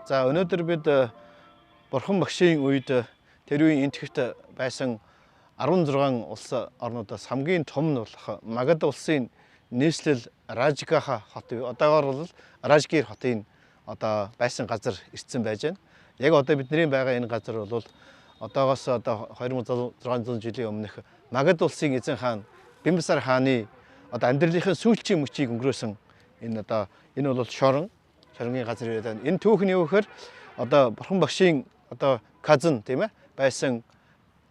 За өнөөдөр бид Бурхан багшийн үед тэр үеийн энтгэгт байсан 16 улс орнуудаас хамгийн том нь болох Магад улсын нийслэл Ражгаха хот. Одоогоор бол Ражгир хотын байсан газар ирсэн байж байна. Яг одоо бидний байгаа энэ газар бол одоогоос 2600 жилийн өмнөх Магад улсын эзэн хаан Бимбисар хааны амьдралынхаа сүүлчийн мөчийг өнгөрөөсөн энэ бол шоронгийн газар яриад байна. Энэ түүхэн юу гэхээр Бурхан багшийн казн тийм ээ байсан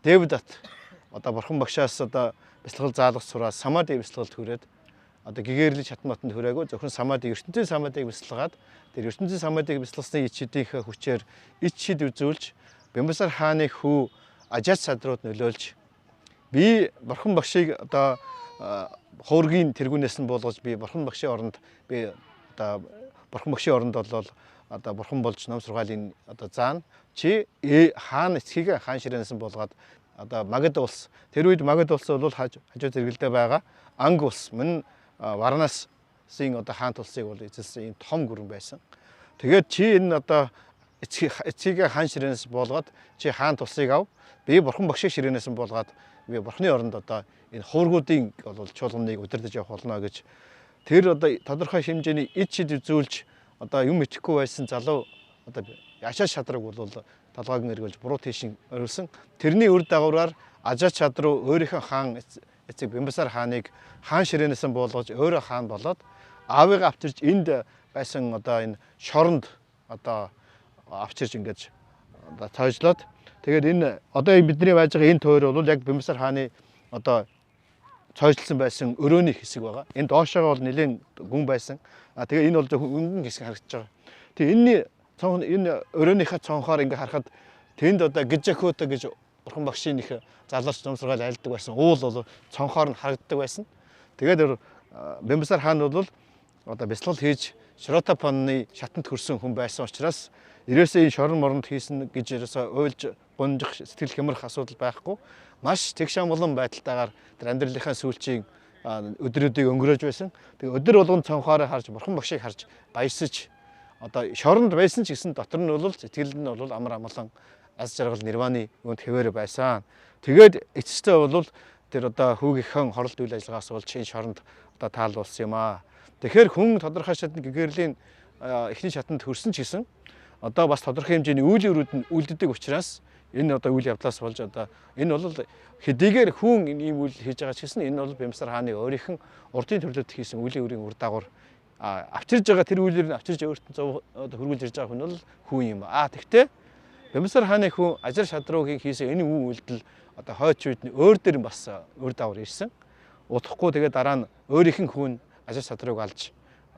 Дэвдат Бурхан багшаас бяцлал заалгах сураад Самади бяцлагалд хүрээд гэгэрлийн Чатматанд хүрээгүй зөвхөн Самади ертөнцийн Самадиг бяцлагаад тэр ертөнцийн Самадиг бяцлагсны ич шидийнхээ хүчээр ич шид үзүүлж Бимбисар хааны хүү Ажат садрууд нөлөөлж би Бурхан багшийг хуургийн тэргүүнээс нь буулгаж би Бурхан багшийн оронд Бурхан багшийн оронд бол Бурхан болж ном сургаалын заана чи хаан эцгийг хаан ширээнээс нь буулгаад Магад улс тэр үед Магад улс бол хажуу зэрэгэлдээ байгаа Анг улс мөн Варанасын хаан тулсыг бол эзэлсэн ийм том гүрэн байсан. Тэгээд чи энэ эцгийг хаан ширээнээс буулгаад чи хаан тулсыг ав. Би Бурхан багшийн ширээнээс нь буулгаад би Бурханы оронд энэ хуургуудын бол чуулганыг удирдах явах болно гэж тэр тодорхой хэмжээний ид шид үзүүлж юм итгэхгүй байсан залуу Ажат шадраг бол талгаагийн эргүүлж буруу тийшин өргөлсөн. Тэрний үр дагавраар Ажат шадруу өөрийнхөө хаан эцэг Бимбисар хааныг хаан ширээнээс нь буулгаж өөрөө хаан болоод аавыгаа авчирч энд байсан энэ шоронд авчирч ингэж тойжлоод тэгээд энэ бидний байж байгаа энэ тойр бол яг Бимбисар хааны цойжлсон байсан өрөөний хэсэг байгаа. Энэ доошоогоо бол нэлээд гүн байсан. Тэгээ энэ бол хөнгөн хэсэг харагдаж байгаа. Тэгээ энэ өрөөнийхөө цонхоор ингээ харахад тэнд Гижэхөтө гэж Бурхан багшийн их залуурч ном сургаал айлдаг байсан. Уул бол цонхоор нь харагддаг байсан. Тэгээд Бимбисар хаан бол бяцлал хийж Широтапаны шатанд хүрсэн хүн байсан учраас ерөөсөө энэ шорон моронд хийсэн гэж ерөөсөө уйлж гунжих сэтгэл хямрах асуудал байхгүй. Маш тэгш амгалан байдалтайгаар тэр амьдралынхаа сүүлчийн өдрүүдийг өнгөрөөж байсан. Тэгээ өдөр болгон цонхоороо харж Бурхан багшийг харж баясаж шоронд байсан ч гэсэн дотор нь бол сэтгэл нь бол амар амгалан аз жаргал нирваны үүнд хэвээр байсан. Тэгээд эцэстээ бол тэр хүүгийнхэн хоролт үйл ажиллагаас болж энэ шоронд таалуулсан юм аа. Тэгэхээр хүн тодорхой шатнд гэгэрлийн эхний шатанд хүрсэн ч гэсэн бас тодорхой хэмжээний үйл өрүүд нь үлддэг учраас энэ үйл явдлаас болж энэ бол хэдийгээр хүн ийм үйл хийж байгаа ч гэсэн энэ бол Бимбисар хааны өөрийнх нь урдын төрлөд хийсэн үлийн үрийн үр дагавар авчирж байгаа тэр үйлээр нь авчирж өөртөө хөргүүлж ирж байгаа хүн бол хүн юм. Тэгтээ Бимбисар хааны хүн Ажар шадруугийн хийсэн энэ үйл үйлдэл хойч үед нь өөр дээр бас үр дагавар ирсэн. Удахгүй тэгээд дараа нь өөрийнх нь хүн Ажар шадрууг алж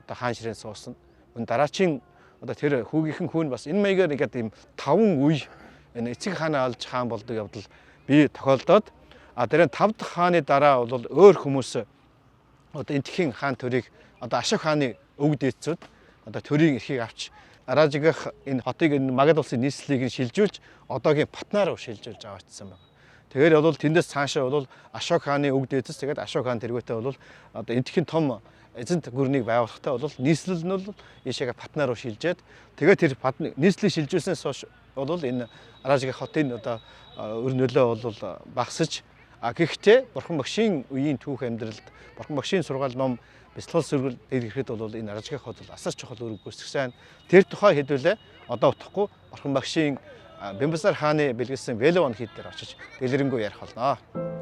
хаан ширээн суусан. Дараачийн тэр хүүгийнхэн хүн бас энэ маягаар ингээд ийм таван үе энэ эцэг хаанаа алж хаан болдог явдал би тохиолдоод тэр 5 дахь хааны дараа бол өөр хүмүүс энтхийн хаан төрийг Ашок хааны өвөг дээдсүүд төрийн эрхийг авч Ражгах энэ хотыг энэ Магад улсын нийслэлийг шилжүүлж одоогийн Патна руу шилжүүлж аваачсан байна. Тэгэхээр бол тэндээс цаашаа бол Ашок хааны өвөг дээдэс тэгээд Ашок хаан тэргүүтээ бол энтхийн том эзэнт гүрнийг байгуулахдаа бол нийслэл нь бол ийшээгээ Патна руу шилжээд тэгээд тэр нийслэлийг шилжүүлснээс хойш бол энэ Ражгах хотын өр нөлөө бол багасж гэхдээ Бурхан багшийн үеийн түүх амьдралд Бурхан багшийн сургаал ном бяцлал сүргэл ирэхэд бол энэ Ражгах хот бол асар чухал үүрэг гүйцэтгэсэн. Тэр тухай хэдүүлээ удахгүй Бурхан багшийн Бимбисар хааны бэлгэлсэн Велован хийд дээр очиж дэлгэрэнгүй ярих болно.